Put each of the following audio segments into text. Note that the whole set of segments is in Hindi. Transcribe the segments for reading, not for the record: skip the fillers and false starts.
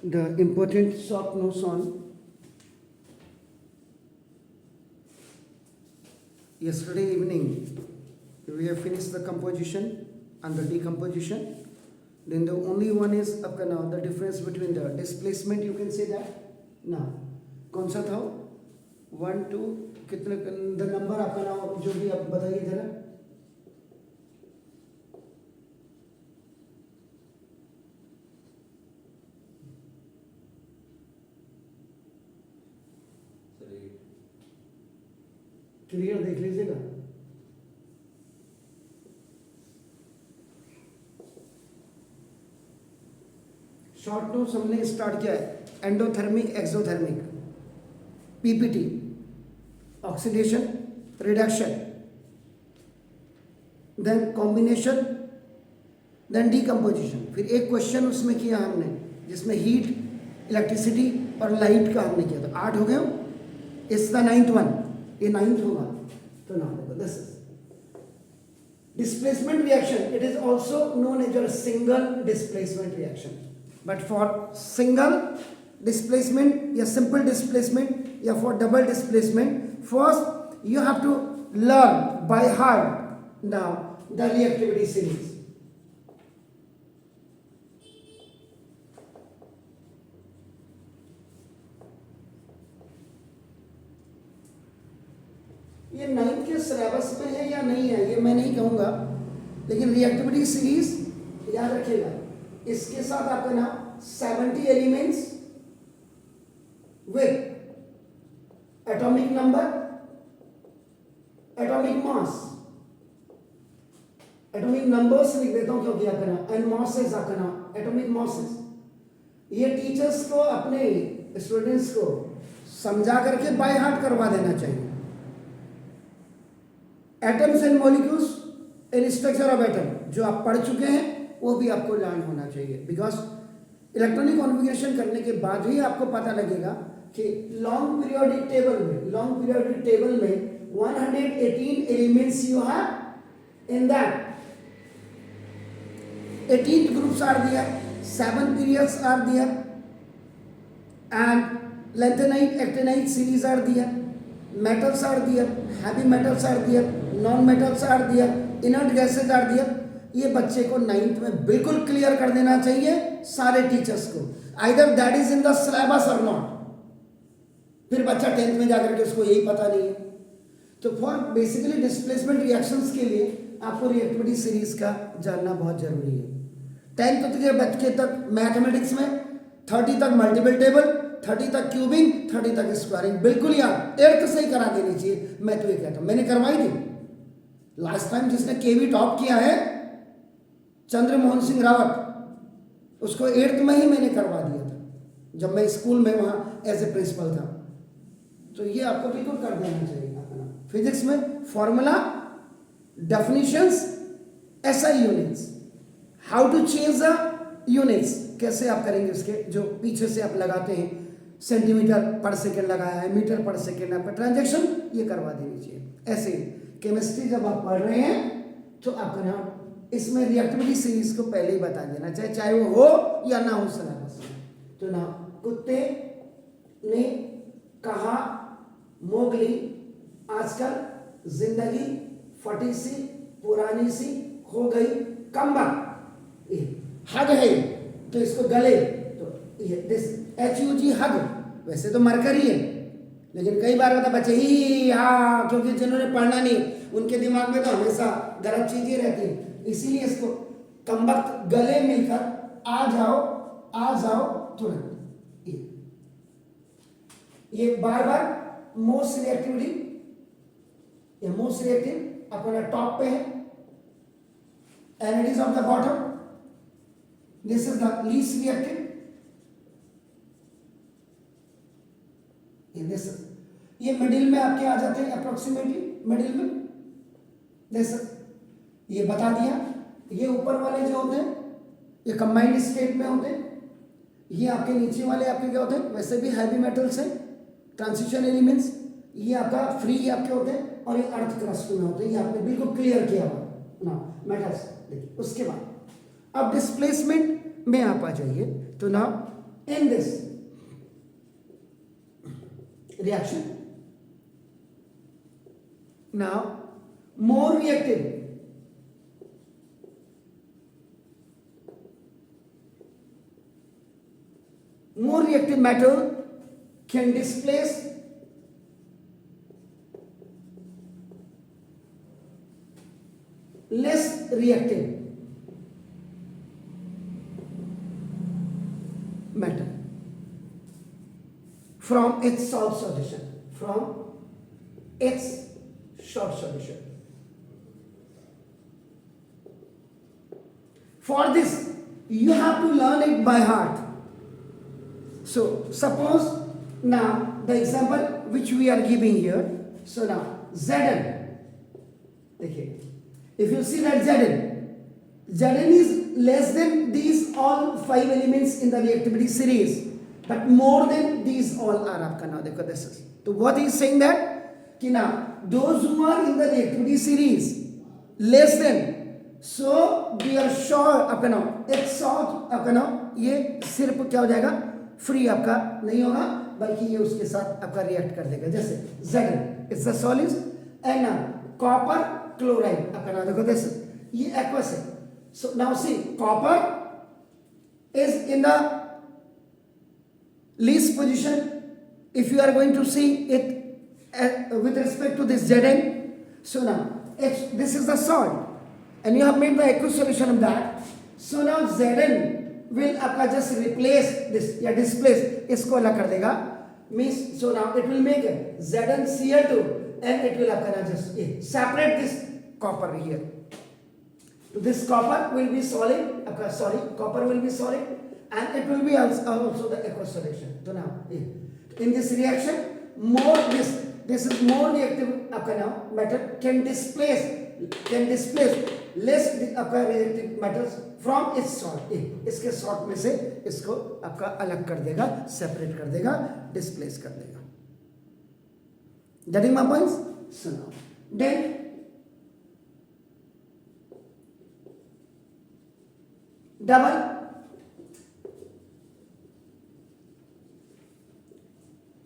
the important short notes on yesterday evening. We have finished the composition and the decomposition. Then the only one is आपका now the difference between the displacement. You can say that now कौन सा था 1 2 कितने the number आपका now जो भी आप बताइए जरा. क्लियर देख लीजिएगा. शॉर्ट नोट्स हमने स्टार्ट किया है endothermic exothermic PPT oxidation reduction then combination then decomposition. फिर एक क्वेश्चन उसमें किया हमने जिसमें हीट इलेक्ट्रिसिटी और लाइट का हमने किया था. 8 हो गए. इस द 9th वन. ये 9th होगा. तो नाउ देखो this is displacement reaction. It is also known as your single displacement reaction. But for single displacement या simple displacement या for double displacement, first you have to learn by heart now the reactivity series. ये 9th के सिलेबस में है या नहीं है ये मैं नहीं कहूँगा, लेकिन रिएक्टिविटी सीरीज याद रखिएगा. इसके साथ आपका ना 70 elements with atomic number, atomic mass, atomic numbers लिख देता हूँ क्योंकि आपका ना एंड मासेस आपका ना एटॉमिक मासेस. ये टीचर्स को अपने स्टूडेंट्स को समझा करके बाय हार्ट करवा देना चाहिए. Atoms and molecules in structure of atom जो आप पढ़ चुके हैं वो भी आपको लर्न होना चाहिए. बिकॉज इलेक्ट्रॉनिक कॉन्फ़िगरेशन करने के बाद ही आपको पता लगेगा कि लॉन्ग पीरियोडिक टेबल में 118 elements you have in that. 18 groups are there, 7 periods are there and lanthanide actinide series are there. Metals are there, heavy metals are there, non metals are there, inert gases are there. ये बच्चे को 9th में बिल्कुल क्लियर कर देना चाहिए सारे टीचर्स को. Either that is in the syllabus और नॉट. फिर बच्चा 10th में जाकर के उसको यही पता नहीं है. तो फॉर बेसिकली डिस्प्लेसमेंट रिएक्शंस के लिए आपको रिएक्टिविटी सीरीज का जानना बहुत जरूरी है. 10th के बच्चे तक मैथमेटिक्स में 30 तक मल्टीपल टेबल, 30 तक क्यूबिंग, 30 तक स्क्वायरिंग बिल्कुल याद 8th से ही करा देनी चाहिए. मैं तो ये कहता हूं मैंने करवाई थी लास्ट टाइम. जिसने केवी टॉप किया है चंद्रमोहन सिंह रावत, उसको 8th में ही मैंने करवा दिया था जब मैं स्कूल में वहां एज ए प्रिंसिपल था. तो ये आपको बिल्कुल कर देना चाहिए. फिजिक्स में formula, definitions, SI units, how to change the units कैसे आप करेंगे उसके जो पीछे से आप लगाते हैं. सेंटीमीटर पर सेकेंड लगाया है, मीटर पर सेकेंड आपका ट्रांजैक्शन ये करवा देनी चाहिए. ऐसे केमिस्ट्री जब आप पढ़ रहे हैं तो आपका नाम इसमें रिएक्टिविटी सीरीज को पहले ही बता देना चाहिए, चाहे वो हो या ना हो सिलेबस में. तो ना कुत्ते ने कहा मोगली आजकल जिंदगी फटी सी पुरानी सी हो गई कमबख्त. हग है तो इसको गले तो ये दिस HUG हग. वैसे तो मरकरी है लेकिन कई बार होता बच्चे ही हाँ क्योंकि जिन्होंने पढ़ना नहीं उनके दिमाग में तो हमेशा गलत चीजें रहती है. इसीलिए इसको कमबख्त गले मिलकर आ जाओ तुरंत. ये बार बार मोस्ट रिएक्टिविटी या मोस्ट रिएक्टिव अपना टॉप पे है and it is of the bottom. This is the least reactive. ये मिडिल में आपके आ जाते हैं अप्रोक्सीमेटली मिडिल में. दिस ये बता दिया. ये ऊपर वाले जो होते हैं ये कंबाइंड स्टेट में होते हैं. ये आपके नीचे वाले आपके क्या होते हैं वैसे भी हैवी मेटल्स हैं, ट्रांजिशन एलिमेंट्स. ये आपका फ्री आपके होते हैं और ये अर्थ क्रस्ट में होते हैं. ये आपने बिल्कुल क्लियर किया हुआ ना मेटल्स. देखिए उसके बाद अब डिस्प्लेसमेंट में आप आ जाइए. तो ना in this reaction, now more reactive metal can displace less reactive metal from its salt solution, For this, you have to learn it by heart. So, suppose now the example which we are giving here. So now Zn, okay, if you see that Zn is less than these all 5 elements in the reactivity series, but more than these all are आपका now देखो this is. So what he is saying that कि now those who are in the reactivity series less than, so we are sure आपका now एक salt आपका now ये सिर्फ क्या हो जाएगा, फ्री आपका नहीं होगा, बल्कि ये उसके साथ आपका रिएक्ट कर देगा. जैसे Zn it's a solid and copper chloride आपका नाम देखो this ये एक्वस है. So now see copper is in the least position if you are going to see it with respect to this Zn. So now this is the salt and you have made the aqueous solution of that. So now Zn will आपका just replace this या displace इसको अलग कर देगा, means so now it will make ZnCl2 and it will आपका just separate this copper here. So this copper will be solid आपका, sorry, copper will be solid and it will be also the aqueous solution. So now in this reaction more this is more reactive आपका now metal can displace less आपका reactive metals from its salt. इसके salt में से इसको आपका अलग कर देगा, separate कर देगा, displace कर देगा. Getting my points? So now then double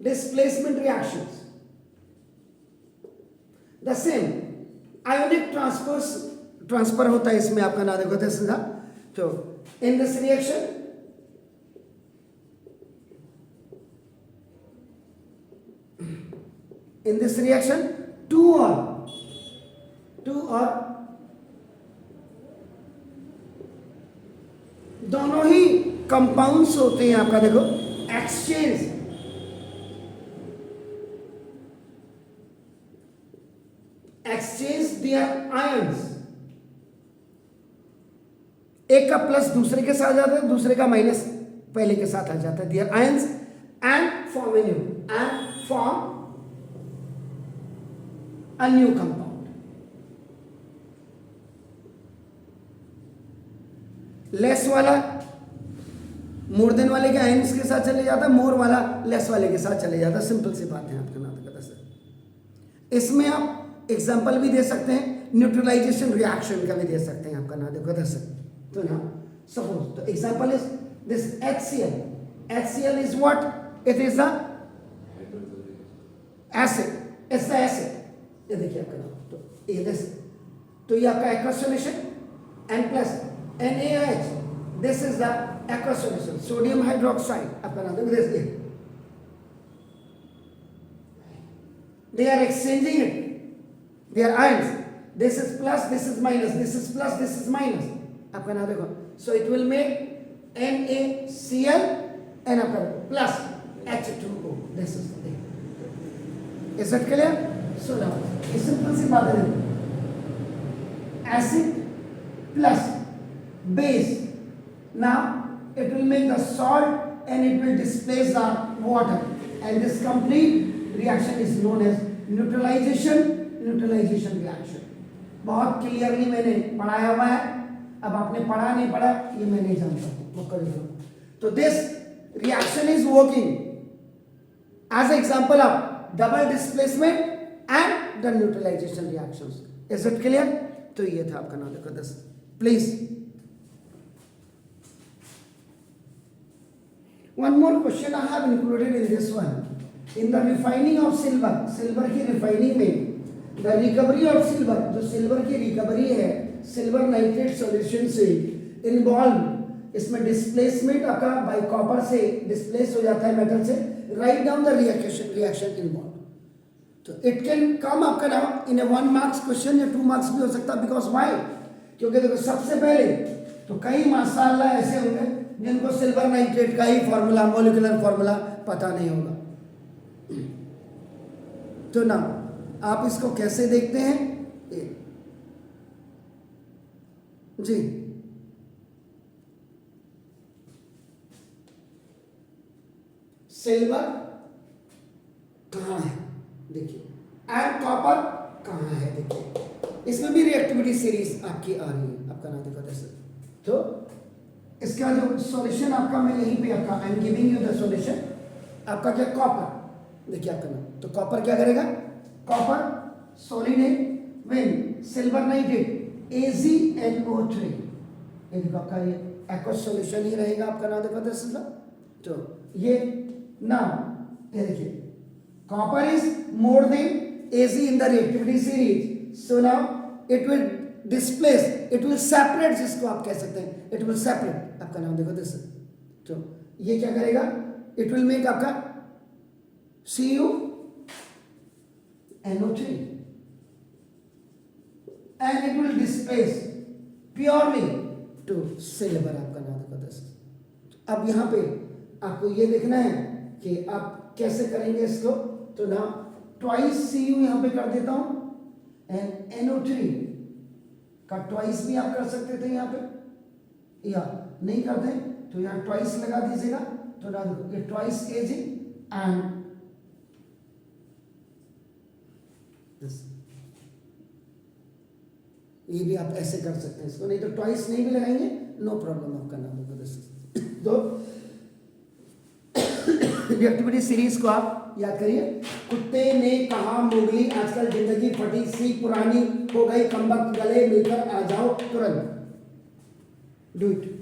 displacement reactions. The same ionic transfer होता है इसमें आपका ना देखो this is so in this reaction two or दोनों ही कंपाउंड्स होते हैं आपका देखो exchange their ions. एक का प्लस दूसरे के साथ जाता है, दूसरे का माइनस पहले के साथ आ जाता है, their ions and form a new compound. Less वाला मोर देन वाले के आयंस के साथ चले जाता है, मोर वाला लेस वाले के साथ चले जाता है. सिंपल सी बात है आपका नाम पता सर. इसमें आप एग्जांपल भी दे सकते हैं, न्यूट्रलाइजेशन रिएक्शन का भी दे सकते हैं आपका नाम देखो सर. तो ना सपोज तो example is this HCl is what? It is a acid. It's the acid. ये देखिए आपका नाम तो ये दिस तो ये आपका aqueous solution N plus NaOH. This is the aqueous solution, sodium hydroxide आपका नाम देखो this. They are exchanging it, their ions. This is plus, this is minus, this is plus, this is minus आपका नाम देखो. So it will make NaCl and आपका plus H2O. This is the thing. Is that clear? So now ये सिंपल सी बात है. Acid plus base. Now it will make the salt and it will displace the water, and this complete reaction is known as neutralisation reaction. बहुत क्लियरली मैंने पढ़ाया हुआ है. अब आपने पढ़ा नहीं पढ़ा ये मैं नहीं जानता हूँ. तो this reaction is working as example of double displacement and the neutralisation reactions. Is it clear? तो ये था आपका नाम देखो this please. One more question I have included in this one. In the refining of silver, silver की रिफाइनिंग में the recovery of silver, जो सिल्वर की रिकवरी है सिल्वर नाइट्रेट सॉल्यूशन से इन्वॉल्व, इसमें डिस्प्लेसमेंट आपका बाय कॉपर से डिस्प्लेस हो जाता है मेटल से, write down the reaction involve. तो इट कैन कम आपका now in A 1 marks question या 2 मार्क्स भी हो सकता है. बिकॉज वाई, क्योंकि देखो सबसे पहले तो कई माशाल्लाह ऐसे होंगे जिनको सिल्वर नाइट्रेट का ही फॉर्मूला, मॉलिक्यूलर फॉर्मूला पता नहीं होगा. तो ना आप इसको कैसे देखते हैं जी, सिल्वर कहाँ है देखिए, एंड कॉपर कहाँ है देखिए. इसमें भी रिएक्टिविटी सीरीज आपकी आ रही है, आपका नाम देखो जैसे. तो इसका जो सॉल्यूशन आपका मैं यहीं पे आपका I am giving you the solution. आपका क्या, कॉपर देखिए आपका नाम. तो कॉपर क्या करेगा, कॉपर सॉलिड है व्हेन सिल्वर नाइट्रेट AgNO3, ये देखो आपका ये एक्वस सॉल्यूशन ही रहेगा, आपका नाम देखो दिस इज. तो ये नाउ ये देखिए copper is more than Ag in the reactivity series. So now it will displace, it will separate, जिसको आप कह सकते हैं इट विल सेपरेट, आपका नाम देखो दिस. तो ये क्या करेगा, इट विल मेक आपका CuNO3 and it will displace purely to silver, आपका नाम देखो दिस. अब यहाँ पे आपको ये देखना है कि आप कैसे करेंगे इसको. तो ना ट्वाइस Cu यहाँ पे कर देता हूँ एंड NO3 का ट्वाइस भी आप कर सकते थे यहाँ पे, या नहीं करते तो यहाँ ट्वाइस लगा दीजिएगा. तो ना देखो ये ट्वाइस Ag एंड ये भी आप ऐसे कर सकते हैं इसको, नहीं तो ट्वाइस नहीं भी लगाएंगे नो प्रॉब्लम, आपका नाम होगा दिस. तो रिएक्टिविटी सीरीज को आप याद करिए. कुत्ते ने कहा मुगली, आजकल जिंदगी फटी सी पुरानी हो गई, कमबख्त गले मिलकर आ जाओ तुरंत. Do it.